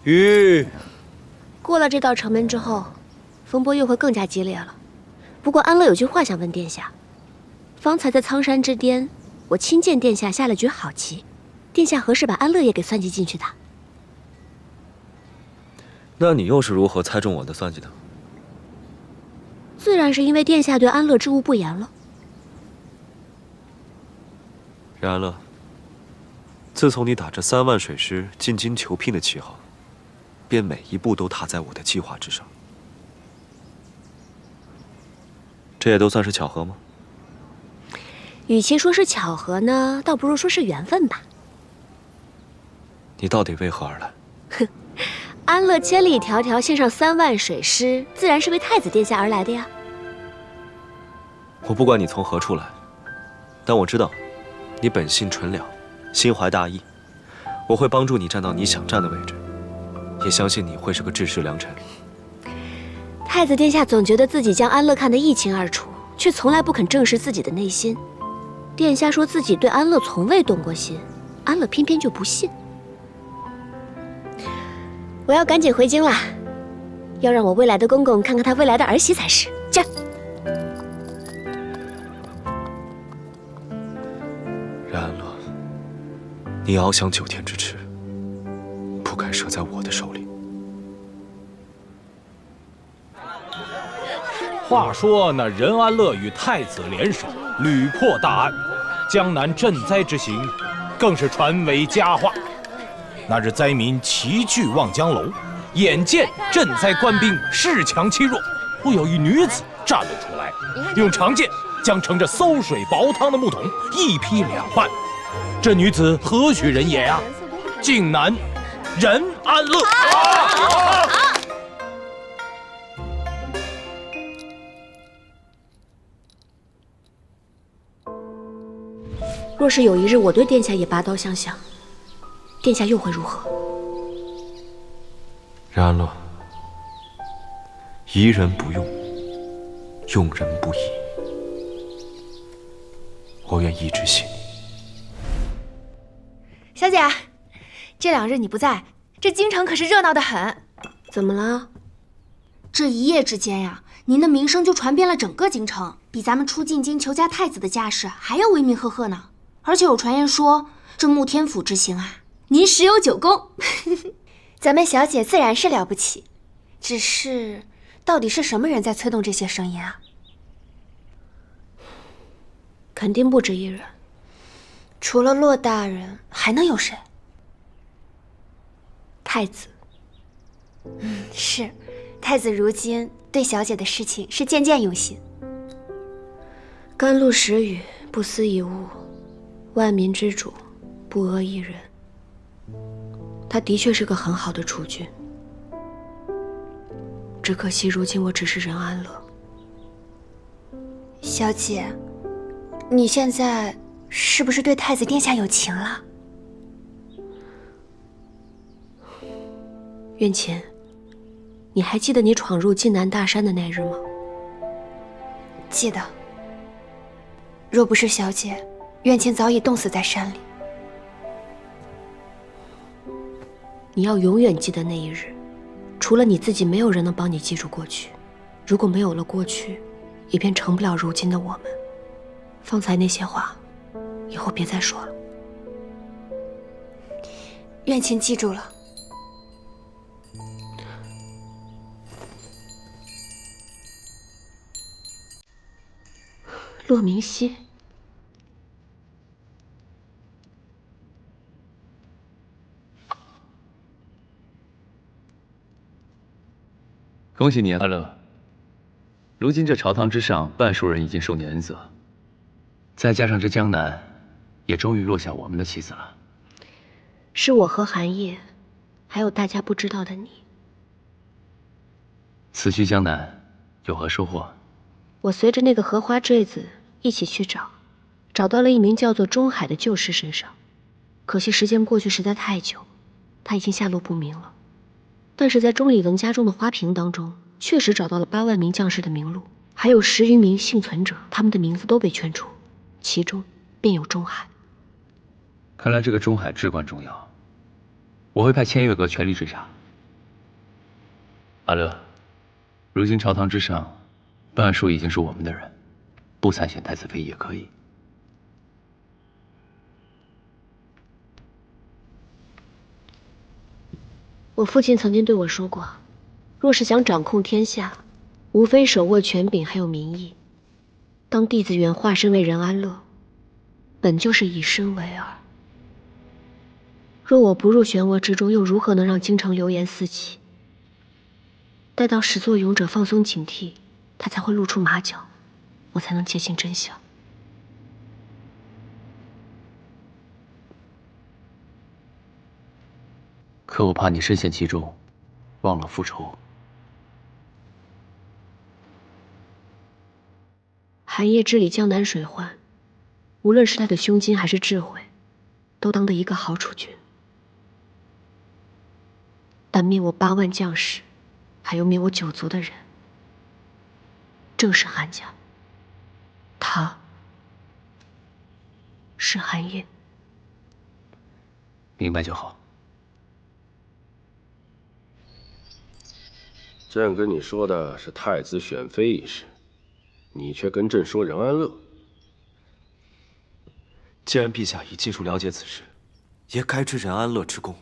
鱼。过了这道城门之后，风波又会更加激烈了。不过安乐有句话想问殿下：方才在苍山之巅，我亲见殿下下了局好棋，殿下何时把安乐也给算计进去的？那你又是如何猜中我的算计的？自然是因为殿下对安乐知无不言了。任安乐，自从你打着3万水师进京求聘的旗号，便每一步都踏在我的计划之上。这也都算是巧合吗？与其说是巧合呢，倒不如说是缘分吧。你到底为何而来？哼，安乐千里迢迢献上3万水师，自然是为太子殿下而来的呀。我不管你从何处来，但我知道，你本性纯良，心怀大义。我会帮助你站到你想站的位置，也相信你会是个治世良臣。太子殿下总觉得自己将安乐看得一清二楚，却从来不肯正视自己的内心。殿下说自己对安乐从未动过心，安乐偏偏就不信。我要赶紧回京啦，要让我未来的公公看看他未来的儿媳才是。驾！任安乐，你翱翔9天之翅，不该折在我的手里。话说那任安乐与太子联手，屡破大案，江南赈灾之行，更是传为佳话。那日灾民齐聚望江楼，眼见赈灾官兵恃强欺弱，忽有一女子站了出来，用长剑将盛着馊水煲汤的木桶一劈2半。这女子何许人也呀？竟乃任安乐。若是有一日我对殿下也拔刀相向，殿下又会如何？任安乐，疑人不用，用人不疑。我愿一直信你。小姐，这2日你不在，这京城可是热闹得很。怎么了？这一夜之间呀，您的名声就传遍了整个京城，比咱们出进京求家太子的架势还要威名赫赫呢。而且有传言说，这穆天府之行啊，您十有9功。咱们小姐自然是了不起，只是到底是什么人在催动这些声音啊？肯定不止一人。除了骆大人，还能有谁？太子。是，太子如今对小姐的事情是渐渐用心。甘露时雨，不思一物，万民之主，不阿一人。他的确是个很好的储君，只可惜如今我只是任安乐。小姐，你现在是不是对太子殿下有情了？苑琴，你还记得你闯入晋南大山的那日吗？记得。若不是小姐，苑琴早已冻死在山里。你要永远记得那一日，除了你自己，没有人能帮你记住过去。如果没有了过去，也便成不了如今的我们。方才那些话，以后别再说了。苑琴记住了。骆明熙。恭喜你啊，安乐！如今这朝堂之上，半数人已经受你恩泽，再加上这江南，也终于落下我们的棋子了。是我和寒夜，还有大家不知道的你。此去江南，有何收获？我随着那个荷花坠子一起去找到了一名叫做钟海的旧师身上，可惜时间过去实在太久，他已经下落不明了。但是在钟里文家中的花瓶当中，确实找到了8万名将士的名录，还有10余名幸存者，他们的名字都被圈出，其中便有钟海。看来这个钟海至关重要，我会派千月阁全力追查。阿乐，如今朝堂之上，半数已经是我们的人，不参选太子妃也可以。我父亲曾经对我说过，若是想掌控天下，无非手握权柄还有民意。当弟子缘化身为任安乐，本就是以身为饵。若我不入漩涡之中，又如何能让京城流言四起？待到始作俑者放松警惕，他才会露出马脚，我才能接近真相。可我怕你深陷其中，忘了复仇。寒夜治理江南水患，无论是他的胸襟还是智慧，都当得一个好储君。但灭我8万将士，还有灭我9族的人，正是韩家。他是韩印。明白就好。朕跟你说的是太子选妃一事，你却跟朕说任安乐。既然陛下已尽数了解此事，也该知任安乐之功。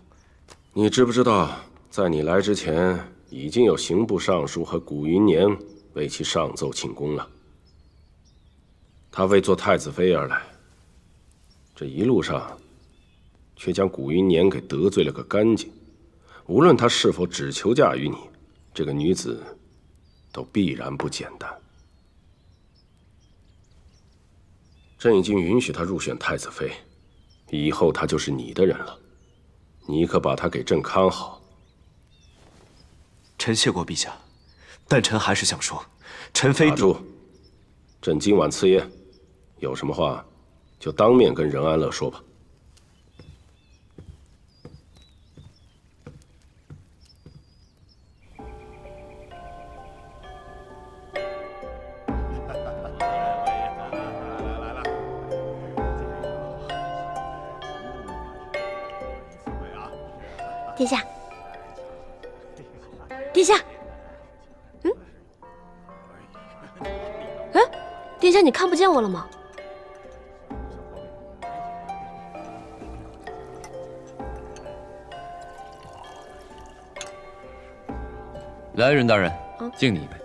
你知不知道，在你来之前，已经有刑部尚书和古云年为其上奏请功了。他为做太子妃而来，这一路上，却将古云年给得罪了个干净。无论他是否只求嫁于你，这个女子都必然不简单。朕已经允许她入选太子妃，以后她就是你的人了。你可把她给朕看好。臣谢过陛下，但臣还是想说，臣非……打住！朕今晚赐宴，有什么话就当面跟任安乐说吧。殿下，殿下，殿下，你看不见我了吗？来，任大人，敬你一杯。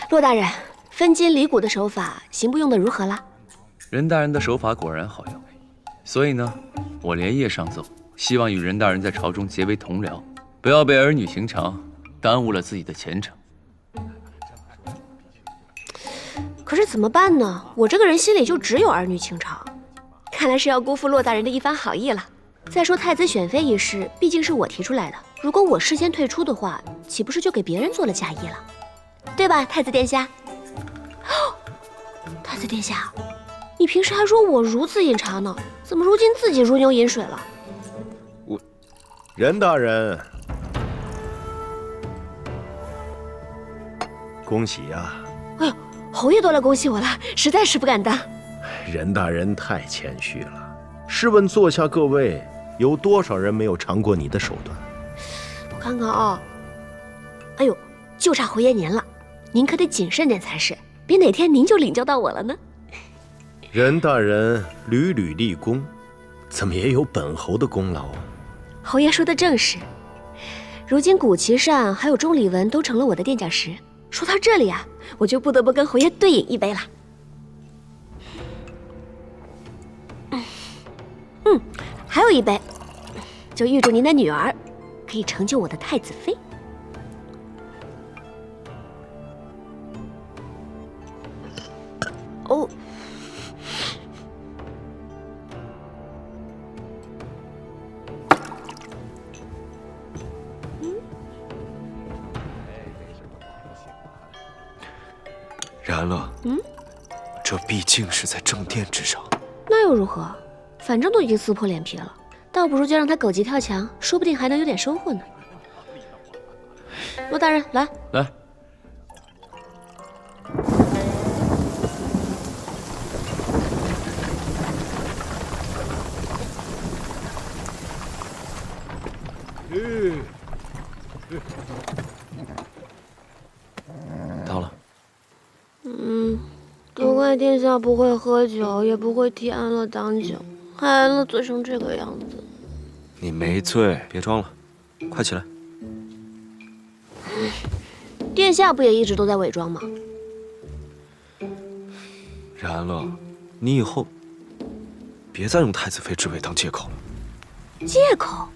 骆大人，分金离股的手法，刑部用的如何了？任大人的手法果然好用，所以呢，我连夜上奏，希望与任大人在朝中结为同僚，不要被儿女情长耽误了自己的前程。可是怎么办呢？我这个人心里就只有儿女情长，看来是要辜负骆大人的一番好意了。再说太子选妃一事，毕竟是我提出来的，如果我事先退出的话，岂不是就给别人做了嫁衣了？对吧，太子殿下？太子殿下，你平时还说我如此饮茶呢，怎么如今自己如牛饮水了？任大人，恭喜呀！哎呦，侯爷都来恭喜我了，实在是不敢当。任大人太谦虚了。试问座下各位，有多少人没有尝过你的手段？我看看啊，哎呦，就差侯爷您了。您可得谨慎点才是，别哪天您就领教到我了呢。任大人屡屡立功，怎么也有本侯的功劳啊？侯爷说的正是，如今古奇善还有钟离文都成了我的垫脚石。说到这里啊，我就不得不跟侯爷对饮一杯了。还有一杯，就预祝您的女儿可以成就我的太子妃。哦，任安乐，这毕竟是在正殿之上。那又如何？反正都已经撕破脸皮了，倒不如就让他狗急跳墙，说不定还能有点收获呢。骆大人，来。都怪殿下不会喝酒，也不会替安乐挡酒，害安乐醉成这个样子。你没醉，别装了，快起来。殿下不也一直都在伪装吗？任安乐，你以后别再用太子妃之位当借口了。借口？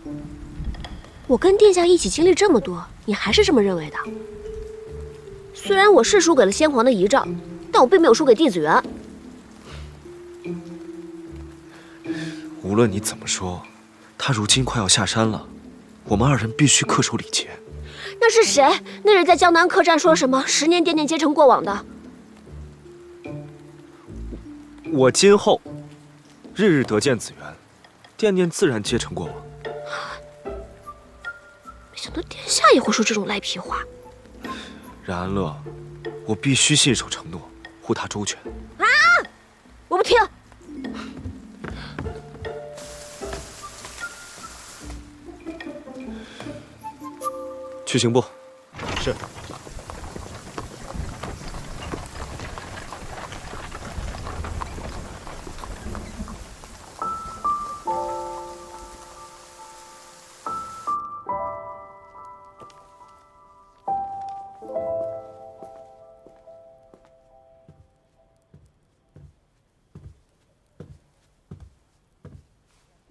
我跟殿下一起经历这么多，你还是这么认为的？虽然我是输给了先皇的遗诏，但我并没有输给弟子园。无论你怎么说，他如今快要下山了，我们二人必须恪守礼节。那是谁？那人在江南客栈说什么10年殿皆成过往的？我今后日日得见紫园，殿自然皆成过往。没想到殿下也会说这种赖皮话。任安乐，我必须信守承诺，护他周全。啊！我不听。去刑部。是。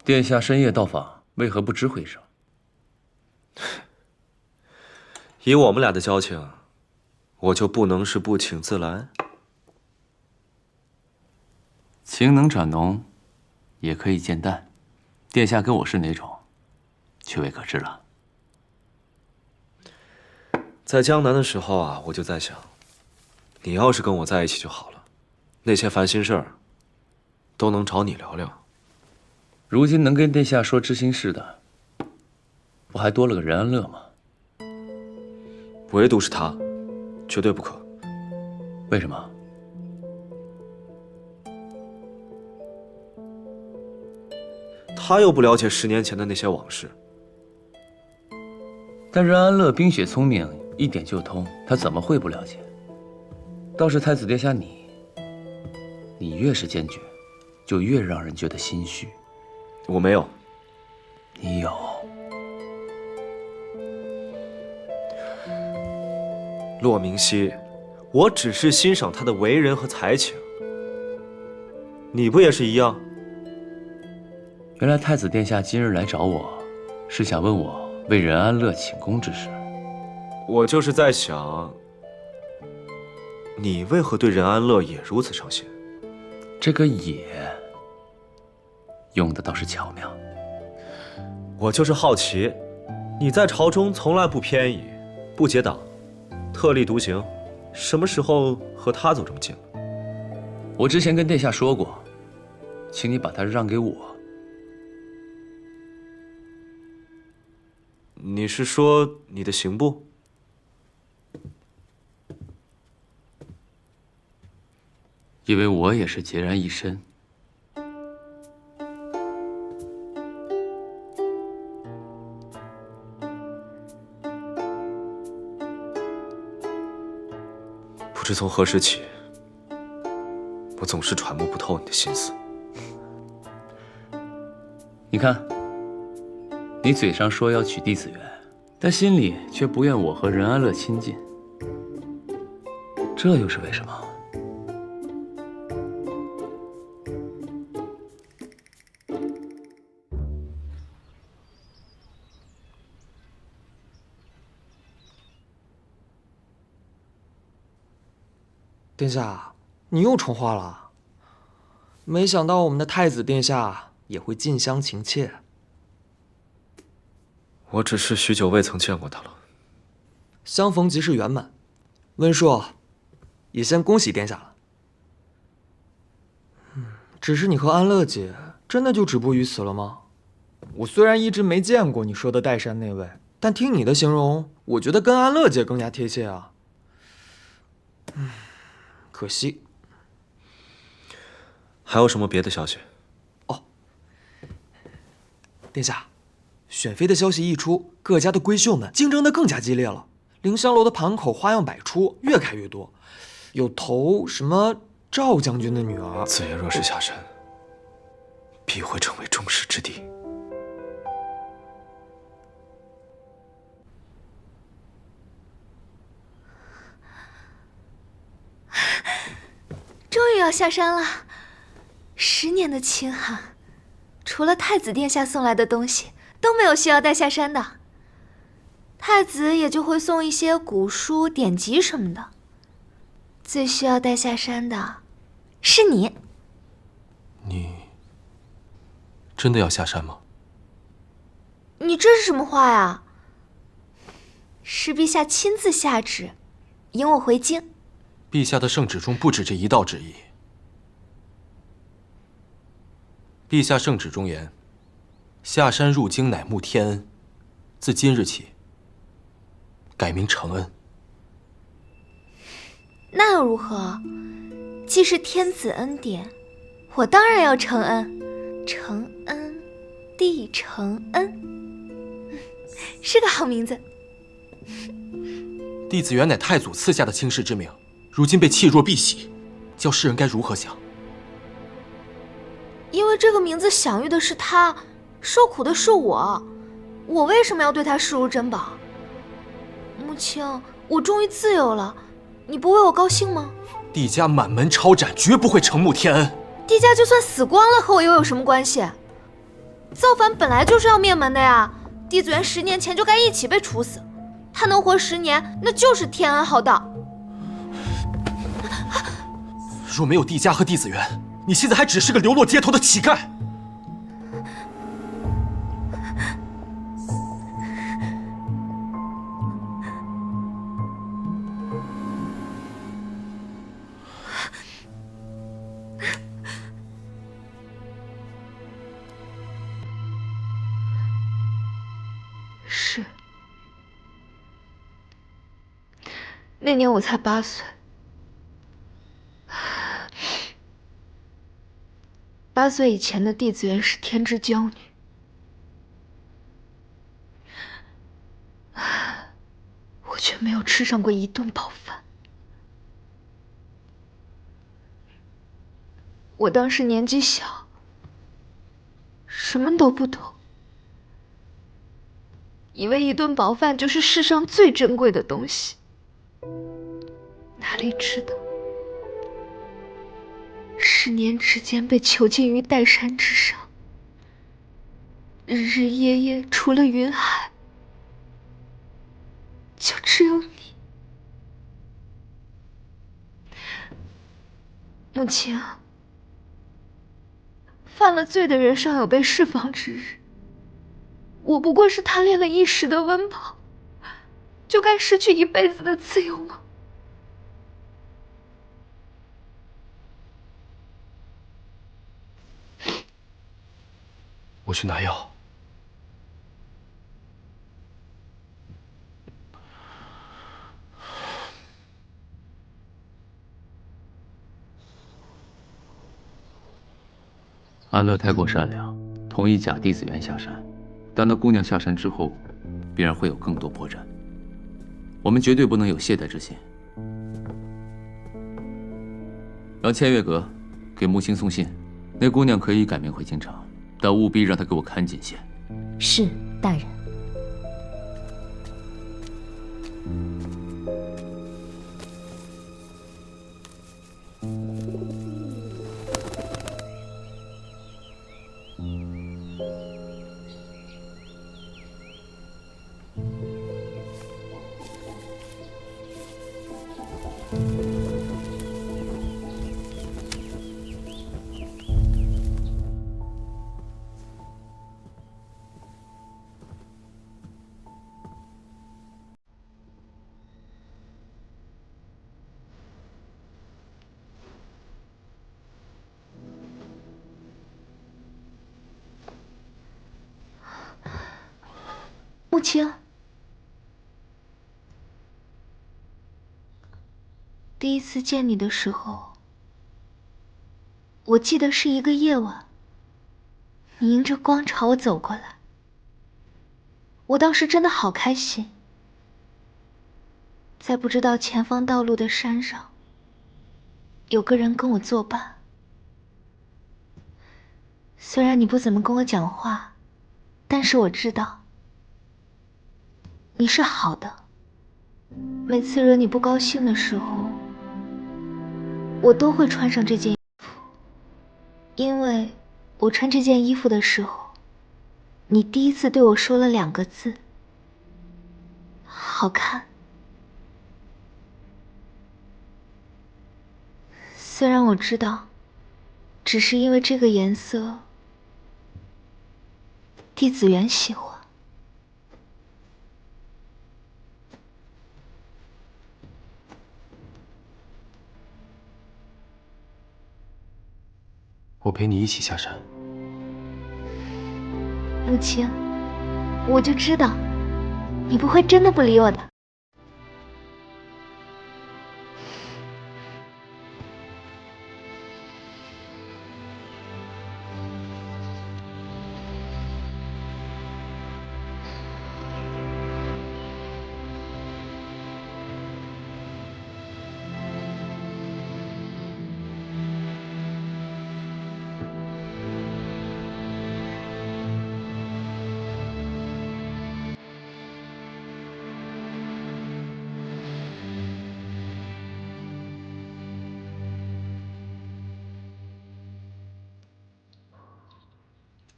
殿下深夜到访，为何不知会上？以我们俩的交情，我就不能是不请自来？情能转浓，也可以渐淡。殿下跟我是哪种，却未可知了。在江南的时候啊，我就在想，你要是跟我在一起就好了，那些烦心事儿都能找你聊聊。如今能跟殿下说知心事的，不还多了个任安乐吗？唯独是他，绝对不可。为什么？他又不了解10年前的那些往事。但任安乐冰雪聪明，一点就通，他怎么会不了解？倒是太子殿下你越是坚决，就越让人觉得心虚。我没有。你有。骆明熙，我只是欣赏他的为人和才情。你不也是一样？原来太子殿下今日来找我，是想问我为任安乐请功之事。我就是在想，你为何对任安乐也如此上心？这个也用的倒是巧妙。我就是好奇，你在朝中从来不偏倚，不结党，特立独行，什么时候和他走这么近了？我之前跟殿下说过，请你把他让给我。你是说你的刑部？因为我也是孑然一身。不知从何时起，我总是揣摩不透你的心思。你看，你嘴上说要娶弟子园，但心里却不愿我和任安乐亲近，这又是为什么？殿下，你又重话了。没想到我们的太子殿下也会近乡情怯。我只是许久未曾见过他了。相逢即是圆满。温硕，也先恭喜殿下了。只是你和安乐姐真的就止步于此了吗？我虽然一直没见过你说的岱山那位，但听你的形容，我觉得跟安乐姐更加贴切啊。可惜。还有什么别的消息？哦，殿下，选妃的消息一出，各家的闺秀们竞争得更加激烈了。凌香楼的盘口花样百出，越开越多，有投什么赵将军的女儿。子言若是下山，必会成为众矢之的。终于要下山了，10年的清寒，除了太子殿下送来的东西，都没有需要带下山的。太子也就会送一些古书、典籍什么的。最需要带下山的，是你。你真的要下山吗？你这是什么话呀？是陛下亲自下旨，引我回京。陛下的圣旨中不止这一道旨意。陛下圣旨中言：下山入京乃慕天恩，自今日起改名承恩。那又如何？既是天子恩典，我当然要承恩。承恩，帝承恩，是个好名字。弟子原乃太祖赐下的卿士之名，如今被弃若敝屣，叫世人该如何想？因为这个名字享誉的是他，受苦的是我，我为什么要对他视如珍宝？母亲，我终于自由了，你不为我高兴吗？帝家满门抄斩，绝不会承慕天恩。帝家就算死光了，和我又有什么关系？造反本来就是要灭门的呀！帝子元10年前就该一起被处死，他能活10年，那就是天恩浩荡。若没有帝家和弟子元，你现在还只是个流落街头的乞丐。是，那年我才8岁。8岁以前的弟子元是天之娇女，我却没有吃上过一顿饱饭。我当时年纪小，什么都不懂，以为一顿饱饭就是世上最珍贵的东西，哪里知道10年之间被囚禁于岱山之上，日日夜夜除了云海，就只有你。母亲啊，犯了罪的人尚有被释放之日，我不过是贪恋了一时的温饱，就该失去一辈子的自由吗？我去拿药。安乐太过善良，同意假弟子元下山，但那姑娘下山之后，必然会有更多破绽。我们绝对不能有懈怠之心。让千月阁给木星送信，那姑娘可以改名回京城，但务必让她给我看紧些。是，大人。母亲，第一次见你的时候，我记得是一个夜晚，你迎着光朝我走过来，我当时真的好开心。在不知道前方道路的山上，有个人跟我作伴。虽然你不怎么跟我讲话，但是我知道你是好的。每次惹你不高兴的时候，我都会穿上这件衣服，因为我穿这件衣服的时候，你第一次对我说了2个字：好看。虽然我知道，只是因为这个颜色，帝子元喜欢。我陪你一起下山。陆青，我就知道，你不会真的不理我的。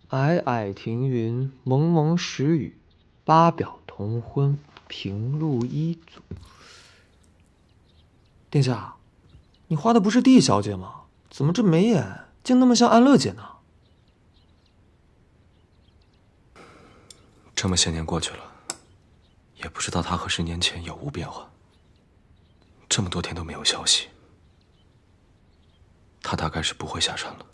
霭霭庭云，蒙蒙时雨，八表同昏，平路一阻。殿下，你画的不是帝小姐吗？怎么这眉眼竟那么像安乐姐呢？这么些年过去了，也不知道她和10年前有无变化。这么多天都没有消息，她大概是不会下山了。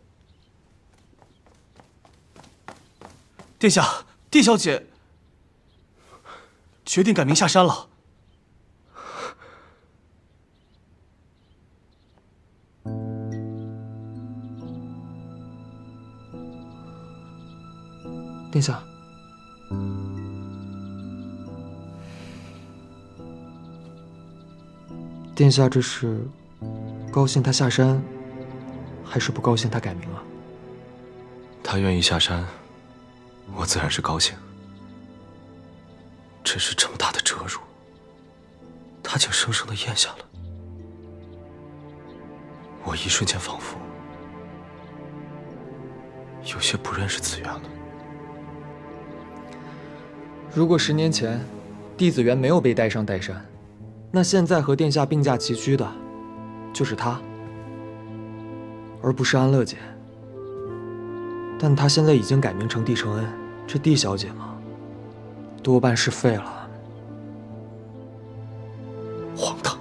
殿下，帝小姐决定改名下山了。殿下，殿下这是高兴她下山，还是不高兴她改名啊？她愿意下山，我自然是高兴。只是这么大的折辱，她竟生生的咽下了。我一瞬间仿佛有些不认识紫渊了。如果10年前帝子元没有被带上岱山，那现在和殿下并驾齐驱的，就是她，而不是安乐姐。但她现在已经改名成帝承恩，这帝小姐嘛，多半是废了。荒唐！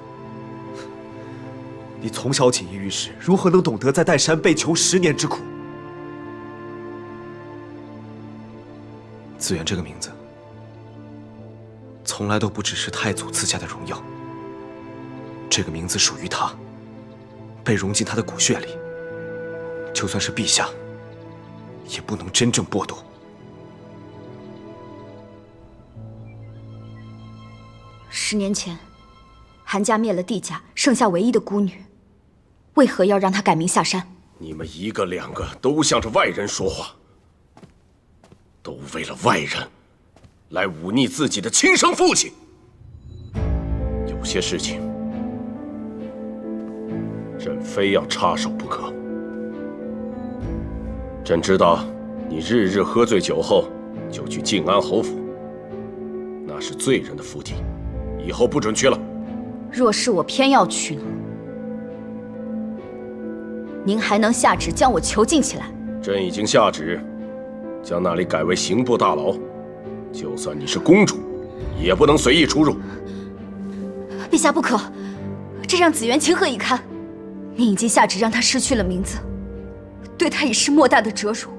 你从小锦衣玉食，如何能懂得在岱山被囚10年之苦？紫渊这个名字，从来都不只是太祖赐下的荣耀。这个名字属于他，被融进他的骨血里。就算是陛下，也不能真正剥夺。10年前，韩家灭了帝家，剩下唯一的孤女，为何要让她改名下山？你们一个两个都向着外人说话，都为了外人来忤逆自己的亲生父亲。有些事情，朕非要插手不可。朕知道你日日喝醉酒后就去靖安侯府，那是罪人的府邸，以后不准去了。若是我偏要去呢？您还能下旨将我囚禁起来？朕已经下旨，将那里改为刑部大牢。就算你是公主，也不能随意出入。陛下不可，这让紫渊情何以堪？您已经下旨让他失去了名字，对他已是莫大的折辱，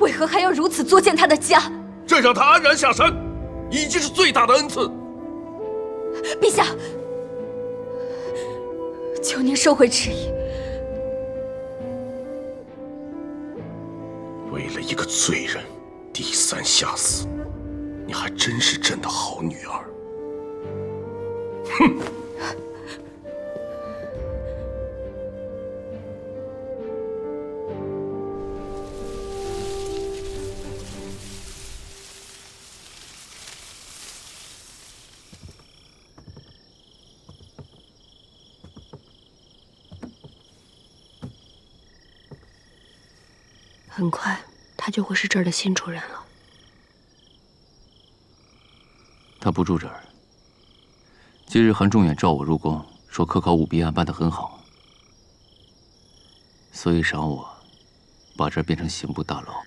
为何还要如此作践他的家？朕让他安然下山，已经是最大的恩赐。陛下，求您收回旨意。为了一个罪人，第3下死，你还真是朕的好女儿。哼！很快他就会是这儿的新主人了。他不住这儿。今日韩仲远召我入宫，说科考舞弊案办得很好，所以赏我把这儿变成刑部大牢。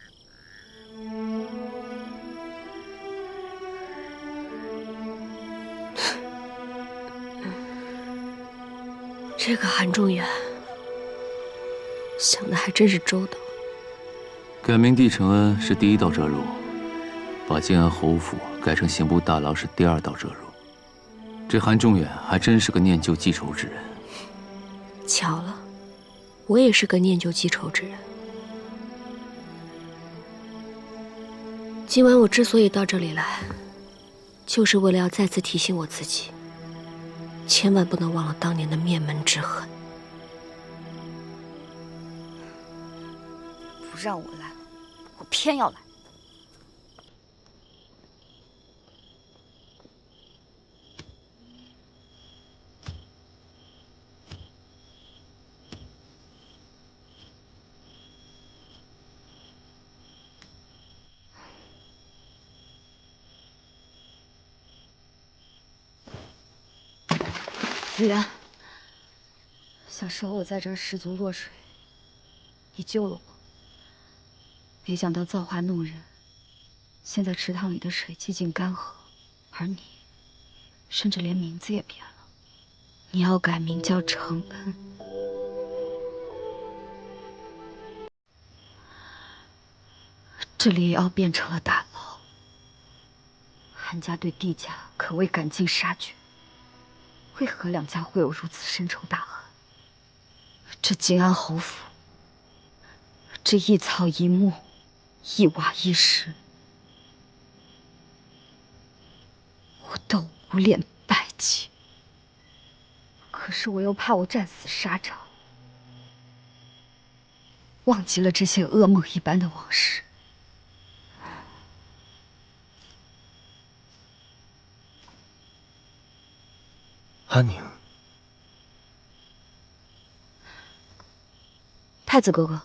这个韩仲远想的还真是周到。改名帝承恩是第一道折入，把靖安侯府改成刑部大牢是第二道折入。这韩仲远还真是个念旧记仇之人。巧了，我也是个念旧记仇之人。今晚我之所以到这里来，就是为了要再次提醒我自己，千万不能忘了当年的灭门之恨。不让我来，我偏要来。子源，小时候我在这儿失足落水，你救了我。没想到造化弄人，现在池塘里的水几近干涸，而你，甚至连名字也变了。你要改名叫承恩。这里也要变成了大牢。韩家对帝家可谓赶尽杀绝。为何两家会有如此深仇大恨？这靖安侯府，这一草一木，一瓦一石，我都无脸拜祭。可是我又怕我战死沙场，忘记了这些噩梦一般的往事。安宁，太子哥哥，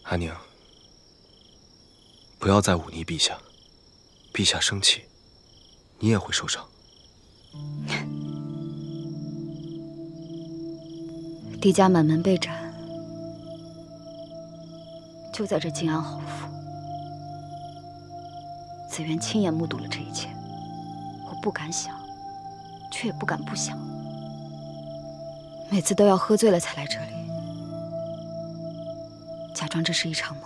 安宁，不要再忤逆陛下，陛下生气，你也会受伤。帝家满门被斩。就在这靖安侯府，子源亲眼目睹了这一切，我不敢想，却也不敢不想。每次都要喝醉了才来这里，假装这是一场梦。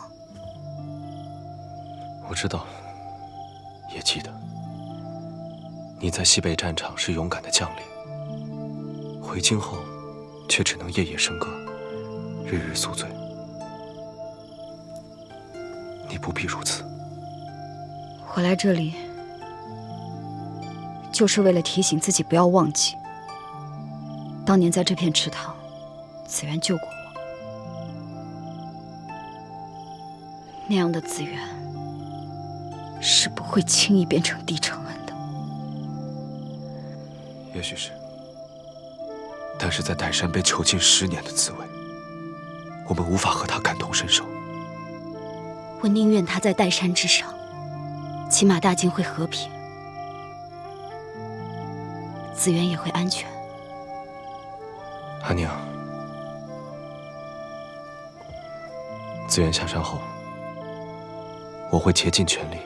我知道，也记得，你在西北战场是勇敢的将领，回京后却只能夜夜笙歌，日日宿醉。你不必如此。我来这里，就是为了提醒自己不要忘记，当年在这片池塘，子源救过我。那样的子源，是不会轻易变成帝承恩的。也许是，但是在岱山被囚禁10年的滋味，我们无法和他感同身受。我宁愿他在岱山之上，起码大晋会和平，子源也会安全。阿宁，子源下山后，我会竭尽全力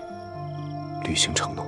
履行承诺。